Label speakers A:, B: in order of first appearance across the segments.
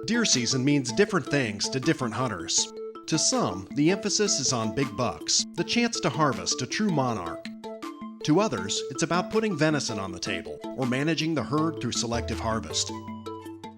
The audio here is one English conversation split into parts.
A: Deer season means different things to different hunters. To some, the emphasis is on big bucks, the chance to harvest a true monarch. To others, it's about putting venison on the table or managing the herd through selective harvest.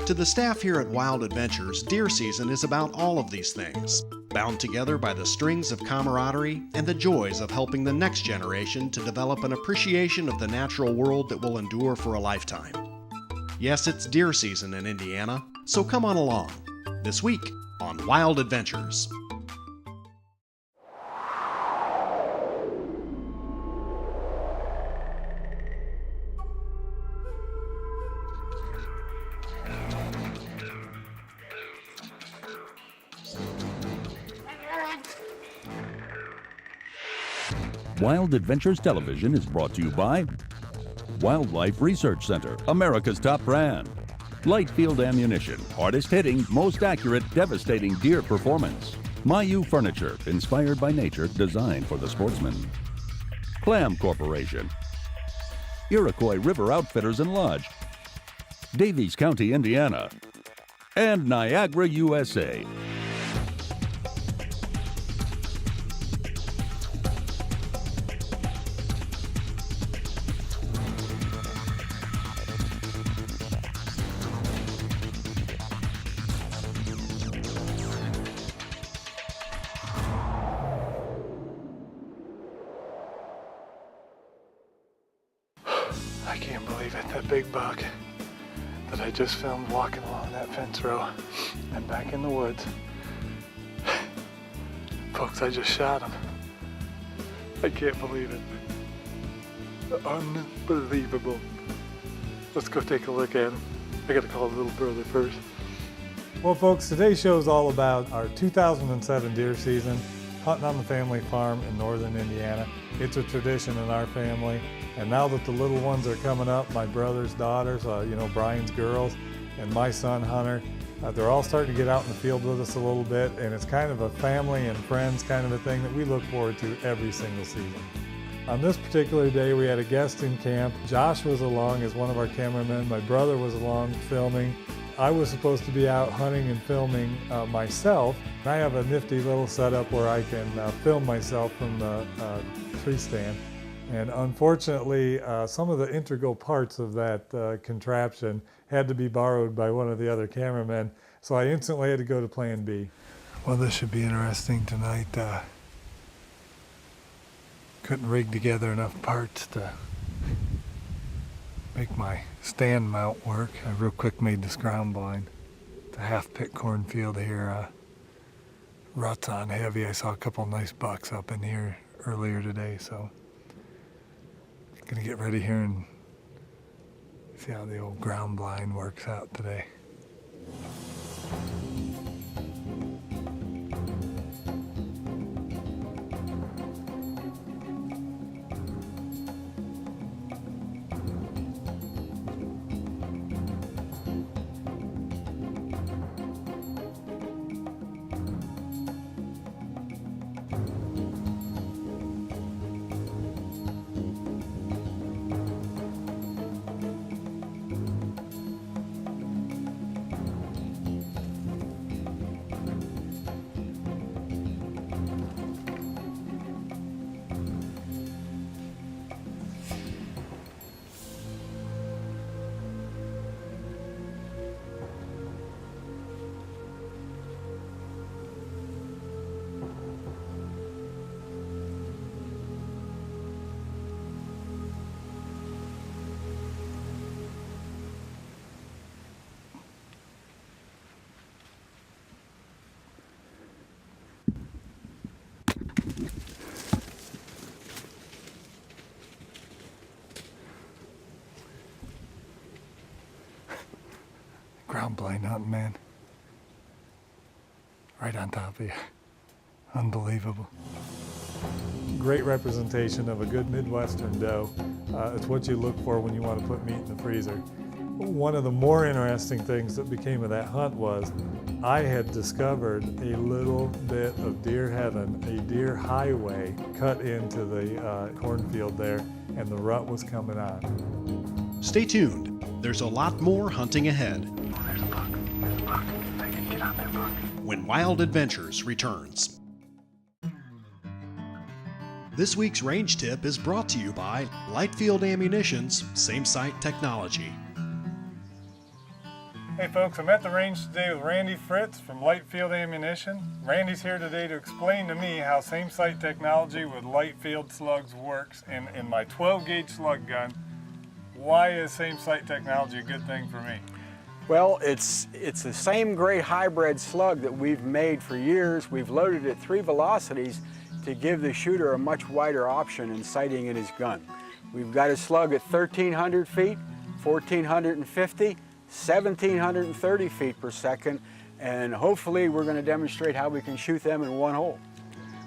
A: To the staff here at Wild Adventures, deer season is about all of these things, bound together by the strings of camaraderie and the joys of helping the next generation to develop an appreciation of the natural world that will endure for a lifetime. Yes, it's deer season in Indiana, so come on along. This week on Wild Adventures.
B: Wild Adventures Television is brought to you by Wildlife Research Center, America's top brand. Lightfield Ammunition, hardest hitting, most accurate, devastating deer performance. Mayu Furniture, inspired by nature, designed for the sportsman. Clam Corporation. Iroquois River Outfitters and Lodge. Davies County, Indiana. And Niagara USA.
C: I can't believe it, that big buck that I just filmed walking along that fence row and back in the woods. Folks, I just shot him. I can't believe it. Unbelievable. Let's go take a look at him. I gotta call the little brother first. Well folks, today's show is all about our 2007 deer season, hunting on the family farm in northern Indiana. It's a tradition in our family. And now that the little ones are coming up, my brother's daughters, Brian's girls, and my son Hunter, they're all starting to get out in the field with us a little bit, and it's kind of a family and friends kind of a thing that we look forward to every single season. On this particular day, we had a guest in camp. Josh was along as one of our cameramen. My brother was along filming. I was supposed to be out hunting and filming myself. I have a nifty little setup where I can film myself from the tree stand. And unfortunately, some of the integral parts of that contraption had to be borrowed by one of the other cameramen, so I instantly had to go to plan B. Well, this should be interesting tonight. Couldn't rig together enough parts to make my stand mount work. I real quick made this ground blind. It's a half-pit cornfield here. Ruts on heavy. I saw a couple nice bucks up in here earlier today, so gonna get ready here and see how the old ground blind works out today. Ground blind hunting, man. Right on top of you. Unbelievable. Great representation of a good Midwestern doe. It's what you look for when you want to put meat in the freezer. One of the more interesting things that became of that hunt was I had discovered a little bit of deer heaven, a deer highway cut into the cornfield there, and the rut was coming on.
A: Stay tuned. There's a lot more hunting ahead.
C: Oh, there's a buck. There's a buck.
A: when Wild Adventures returns. This week's range tip is brought to you by Lightfield Ammunition's Same Sight Technology.
C: Hey folks, I'm at the range today with Randy Fritz from Lightfield Ammunition. Randy's here today to explain to me how Same Sight Technology with Lightfield slugs works in my 12 gauge slug gun. Why is Same Sight Technology a good thing for me?
D: Well, it's the same great hybrid slug that we've made for years. We've loaded at 3 velocities to give the shooter a much wider option in sighting in his gun. We've got a slug at 1,300 feet, 1,450, 1,730 feet per second, and hopefully we're going to demonstrate how we can shoot them in one hole.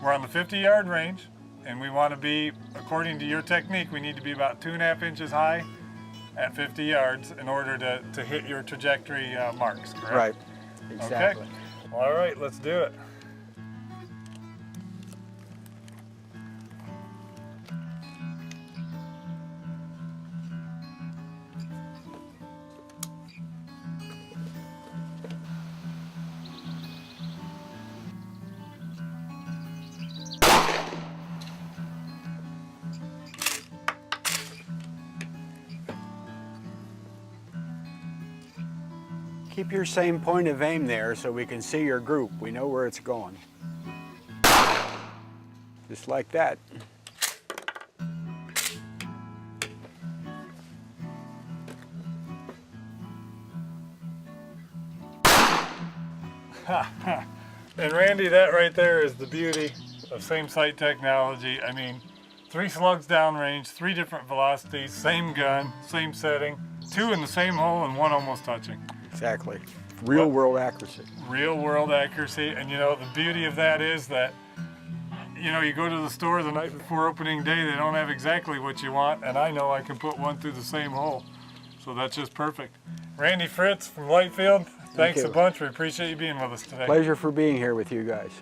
C: We're on the 50-yard range, and we want to be, according to your technique, we need to be about 2.5 inches high at 50 yards in order to hit your trajectory marks, correct?
D: Right, exactly.
C: Okay. All right, let's do it.
D: Keep your same point of aim there so we can see your group. We know where it's going. Just like that.
C: And Randy, that right there is the beauty of Same Sight Technology. I mean, 3 slugs downrange, 3 different velocities, same gun, same setting, 2 in the same hole and 1 almost touching.
D: Exactly. Real world accuracy.
C: Real world accuracy. And you know, the beauty of that is that, you know, you go to the store the night before opening day, they don't have exactly what you want, and I know I can put 1 through the same hole. So that's just perfect. Randy Fritz from Lightfield, thanks a bunch. We appreciate you being with us today.
D: Pleasure for being here with you guys.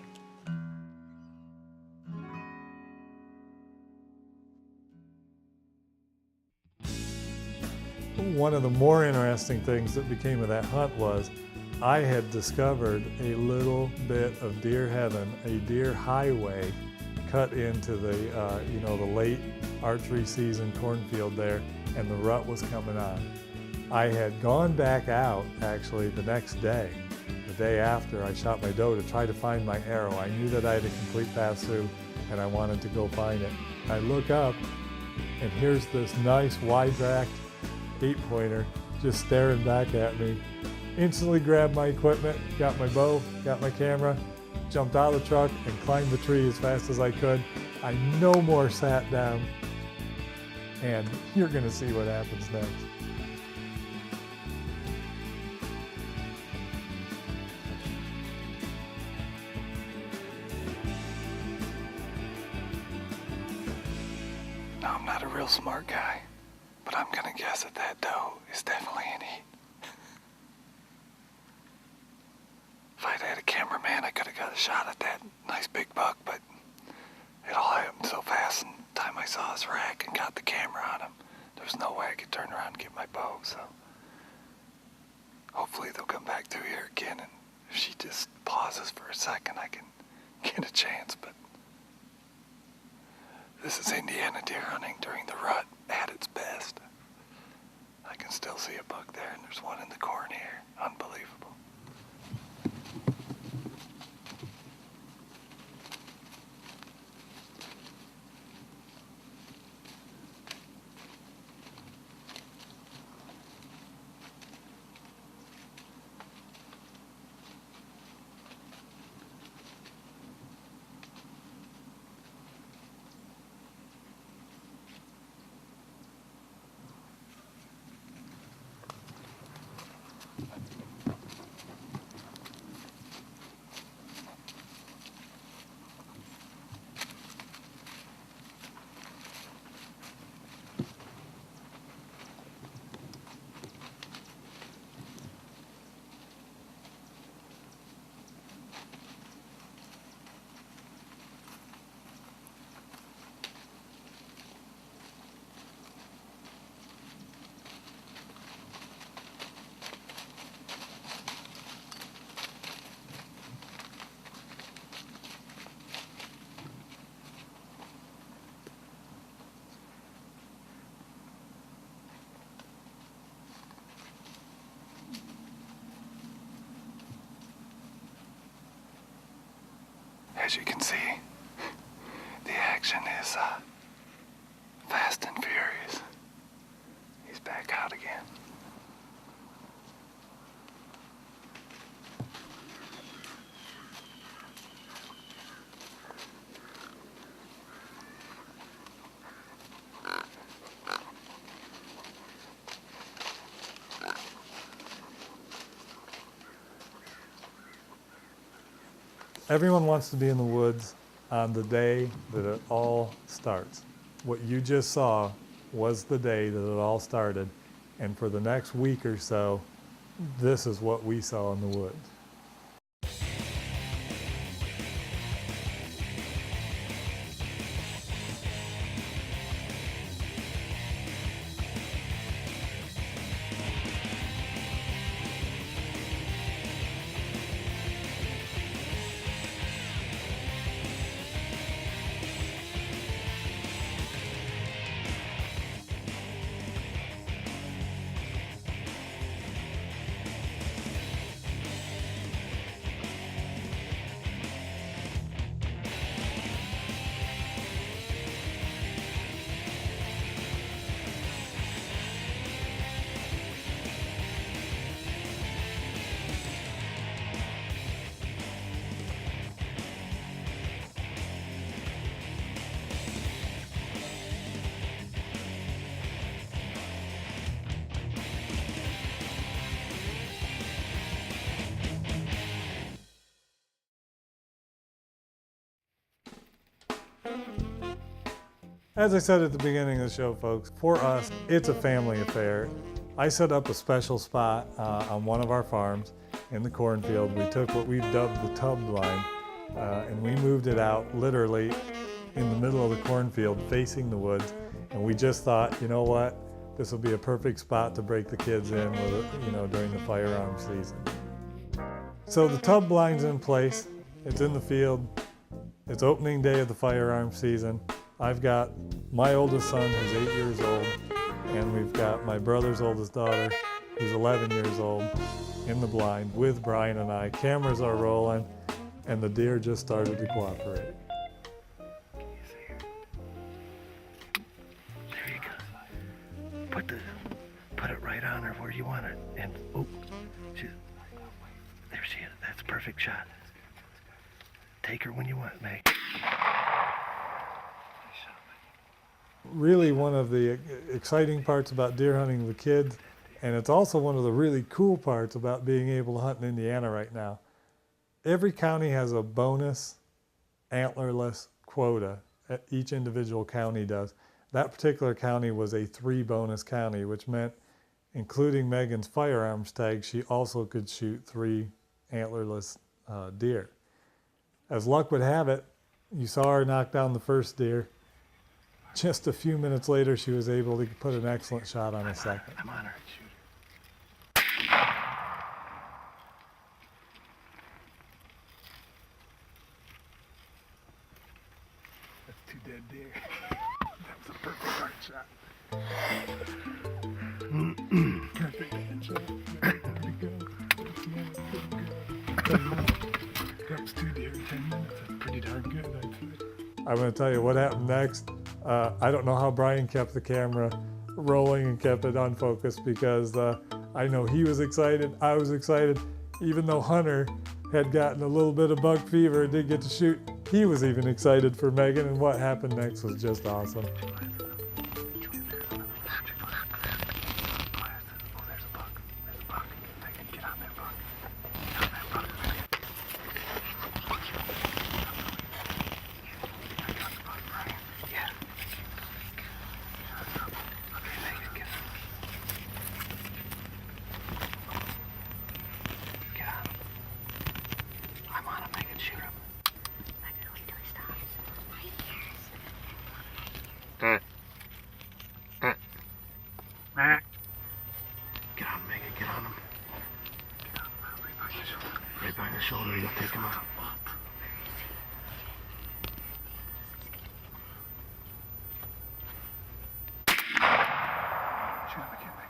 C: One of the more interesting things that became of that hunt was I had discovered a little bit of deer heaven, a deer highway cut into the you know, the late archery season cornfield there, and the rut was coming on. I had gone back out actually the next day, the day after I shot my doe, to try to find my arrow. I knew that I had a complete pass-through and I wanted to go find it. I look up and here's this nice wide-racked 8-pointer just staring back at me. Instantly grabbed my equipment, got my bow, got my camera, jumped out of the truck and climbed the tree as fast as I could. I no more sat down, and you're gonna see what happens next.
E: Now, I'm not a real smart guy, but I'm gonna guess that that doe is definitely in heat. If I'd had a cameraman, I could have got a shot at that nice big buck, but it all happened so fast, and the time I saw his rack and got the camera on him, there was no way I could turn around and get my bow, so hopefully they'll come back through here again, and if she just pauses for a second, I can get a chance, but this is Indiana deer hunting during the rut at its best. I can still see a buck there, and there's one in the corn here. Unbelievable. as you can see, the action is fast and furious. He's back out again.
C: Everyone wants to be in the woods on the day that it all starts. What you just saw was the day that it all started, and for the next week or so, this is what we saw in the woods. As I said at the beginning of the show, folks, for us, it's a family affair. I set up a special spot on one of our farms in the cornfield. We took what we've dubbed the tub blind, and we moved it out literally in the middle of the cornfield facing the woods. And we just thought, you know what, this will be a perfect spot to break the kids in with, during the firearm season. So the tub blind's in place, it's in the field, it's opening day of the firearm season. I've got my oldest son who's 8 years old, and we've got my brother's oldest daughter who's 11 years old in the blind with Brian and I. Cameras are rolling, and the deer just started to cooperate.
E: There you go. Put it right on her where you want it, and there she is. That's a perfect shot. Take her when you want, Meg.
C: Really one of the exciting parts about deer hunting with kids, and it's also one of the really cool parts about being able to hunt in Indiana right now. Every county has a bonus antlerless quota. Each individual county does. That particular county was a 3 bonus county, which meant, including Megan's firearms tag, she also could shoot 3 antlerless deer. As luck would have it, you saw her knock down the first deer. Just a few minutes later, she was able to put an excellent shot on a second.
E: I'm on her. That's 2 dead deer. That was a perfect hard shot. Perfect headshot. There we go. That was 2 deer in 10 minutes. That's pretty darn good, I'd say.
C: I'm going to tell you what happened next. I don't know how Brian kept the camera rolling and kept it on focus, because I know he was excited, I was excited. Even though Hunter had gotten a little bit of buck fever and didn't get to shoot, he was even excited for Megan, and what happened next was just awesome.
E: Get on him, Megan, get on him. Right behind the shoulder, you'll take him out.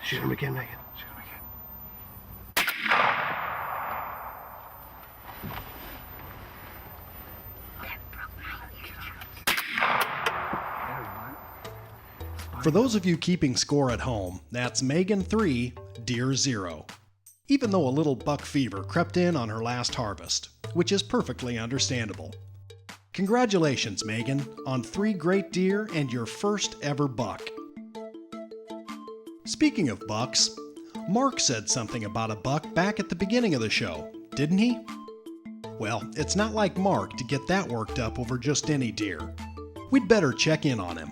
E: Shoot him again, Megan. Shoot him again.
A: For those of you keeping score at home, that's Megan 3, Deer 0. Even though a little buck fever crept in on her last harvest, which is perfectly understandable. Congratulations, Megan, on 3 great deer and your first ever buck. Speaking of bucks, Mark said something about a buck back at the beginning of the show, didn't he? Well, it's not like Mark to get that worked up over just any deer. We'd better check in on him.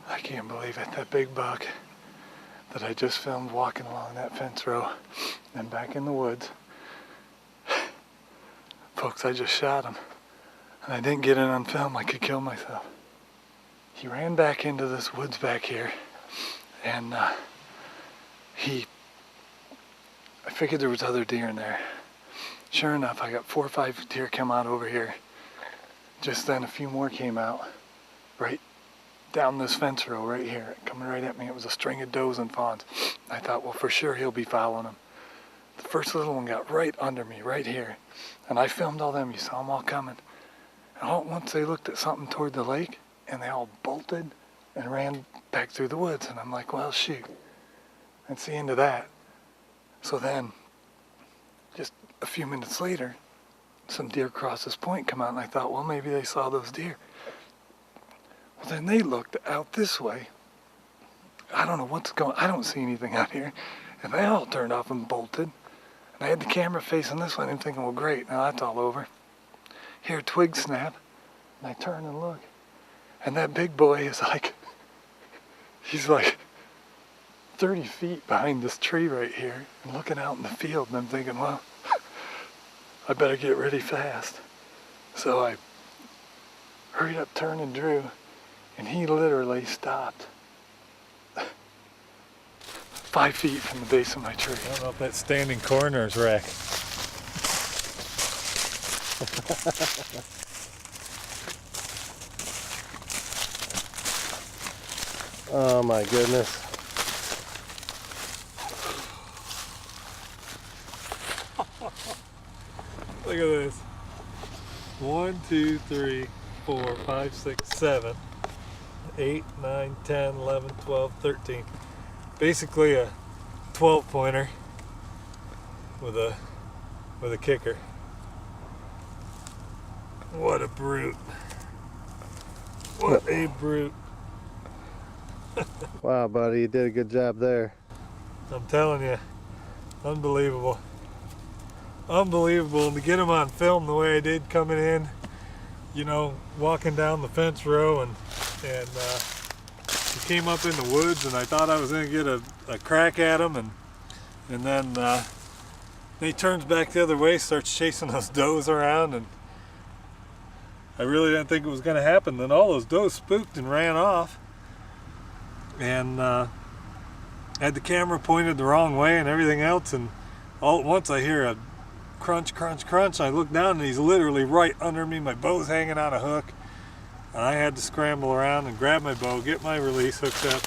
C: I can't believe it, that big buck that I just filmed walking along that fence row and back in the woods. Folks, I just shot him and I didn't get it on film. I could kill myself. He ran back into this woods back here and I figured there was other deer in there. Sure enough, I got 4 or 5 deer come out over here. Just then a few more came out right down this fence row right here, coming right at me. It was a string of does and fawns. I thought, well, for sure he'll be following them. The first little one got right under me, right here. And I filmed all them. You saw them all coming. And all at once they looked at something toward the lake, and they all bolted and ran back through the woods. And I'm like, well, shoot. That's the end of that. So then, just a few minutes later, some deer across this point come out, and I thought, well, maybe they saw those deer. Well, then they looked out this way. I don't know what's going on. I don't see anything out here. And they all turned off and bolted. And I had the camera facing this way, and I'm thinking, well, great, now that's all over. Hear a twig snap, and I turn and look. And that big boy is like, he's like 30 feet behind this tree right here and looking out in the field. And I'm thinking, well, I better get ready fast. So I hurried up, turned, and drew. And he literally stopped 5 feet from the base of my tree.
F: I don't know if that's standing coroner's rack.
G: Oh my goodness.
F: Look at this. 1, 2, 3, 4, 5, 6, 7, 8, 9, 10, 11, 12, 13. Basically a 12 pointer with a kicker. What a brute. What a brute.
G: Wow, buddy, you did a good job there.
F: I'm telling you, unbelievable. Unbelievable. And to get him on film the way I did coming in, you know, walking down the fence row, and he came up in the woods, and I thought I was going to get a crack at him, and then he turns back the other way, starts chasing those does around, and I really didn't think it was going to happen. Then all those does spooked and ran off, and had the camera pointed the wrong way and everything else, and all at once I hear a crunch, crunch, crunch. I look down and he's literally right under me. My bow's hanging on a hook, and I had to scramble around and grab my bow, get my release hooked up,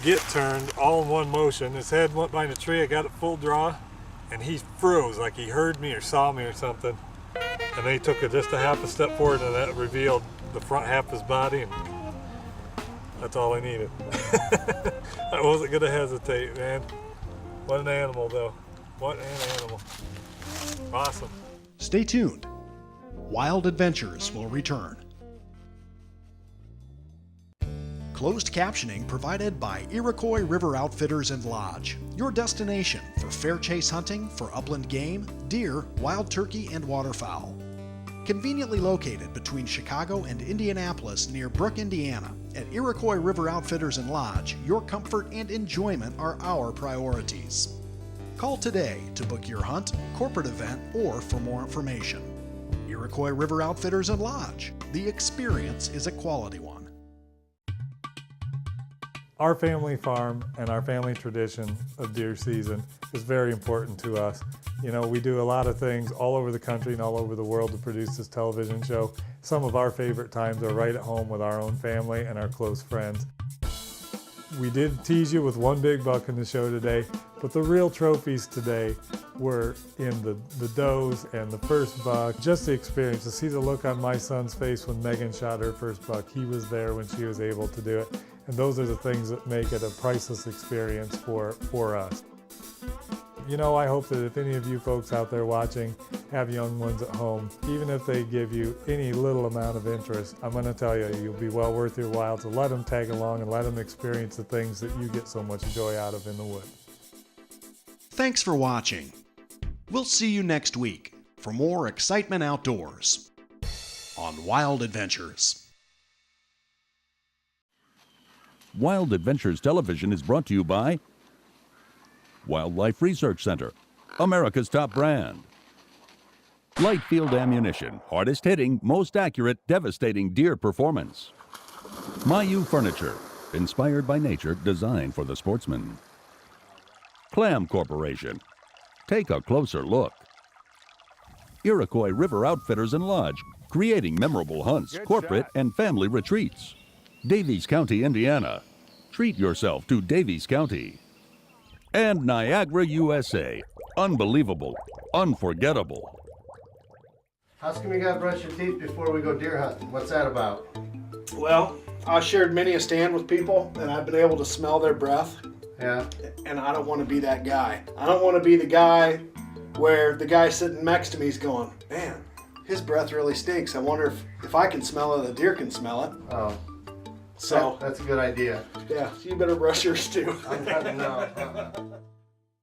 F: get turned, all in one motion. His head went behind a tree. I got it full draw, and he froze like he heard me or saw me or something. And then he took just a half a step forward, and that revealed the front half of his body, and that's all I needed. I wasn't gonna hesitate, man. What an animal, though. What an animal. Awesome.
A: Stay tuned. Wild Adventures will return. Closed captioning provided by Iroquois River Outfitters and Lodge, your destination for fair chase hunting for upland game, deer, wild turkey, and waterfowl. Conveniently located between Chicago and Indianapolis near Brook, Indiana, at Iroquois River Outfitters and Lodge, your comfort and enjoyment are our priorities. Call today to book your hunt, corporate event, or for more information. Iroquois River Outfitters and Lodge. The experience is a quality one.
F: Our family farm and our family tradition of deer season is very important to us. You know, we do a lot of things all over the country and all over the world to produce this television show. Some of our favorite times are right at home with our own family and our close friends. We did tease you with one big buck in the show today, but the real trophies today were in the does and the first buck. Just the experience, to see the look on my son's face when Megan shot her first buck. He was there when she was able to do it. And those are the things that make it a priceless experience for us. You know, I hope that if any of you folks out there watching have young ones at home, even if they give you any little amount of interest, I'm going to tell you, you'll be well worth your while to let them tag along and let them experience the things that you get so much joy out of in the woods.
A: Thanks for watching. We'll see you next week for more excitement outdoors on Wild Adventures.
B: Wild Adventures Television is brought to you by Wildlife Research Center, America's top brand. Light Field Ammunition, hardest hitting, most accurate, devastating deer performance. Mayu Furniture, inspired by nature, designed for the sportsman. Clam Corporation, take a closer look. Iroquois River Outfitters and Lodge, creating memorable hunts, corporate and family retreats. Davies County, Indiana. Treat yourself to Davies County. And Niagara USA. Unbelievable. Unforgettable.
G: How come you gotta brush your teeth before we go deer hunting? What's that about?
H: Well, I shared many a stand with people, and I've been able to smell their breath.
G: Yeah.
H: And I don't want to be that guy. I don't want to be the guy where the guy sitting next to me is going, man, his breath really stinks. I wonder if I can smell it, the deer can smell it.
G: Oh.
H: So
G: That's a good idea.
H: yeah, you better brush yours too.
G: I'm cutting now.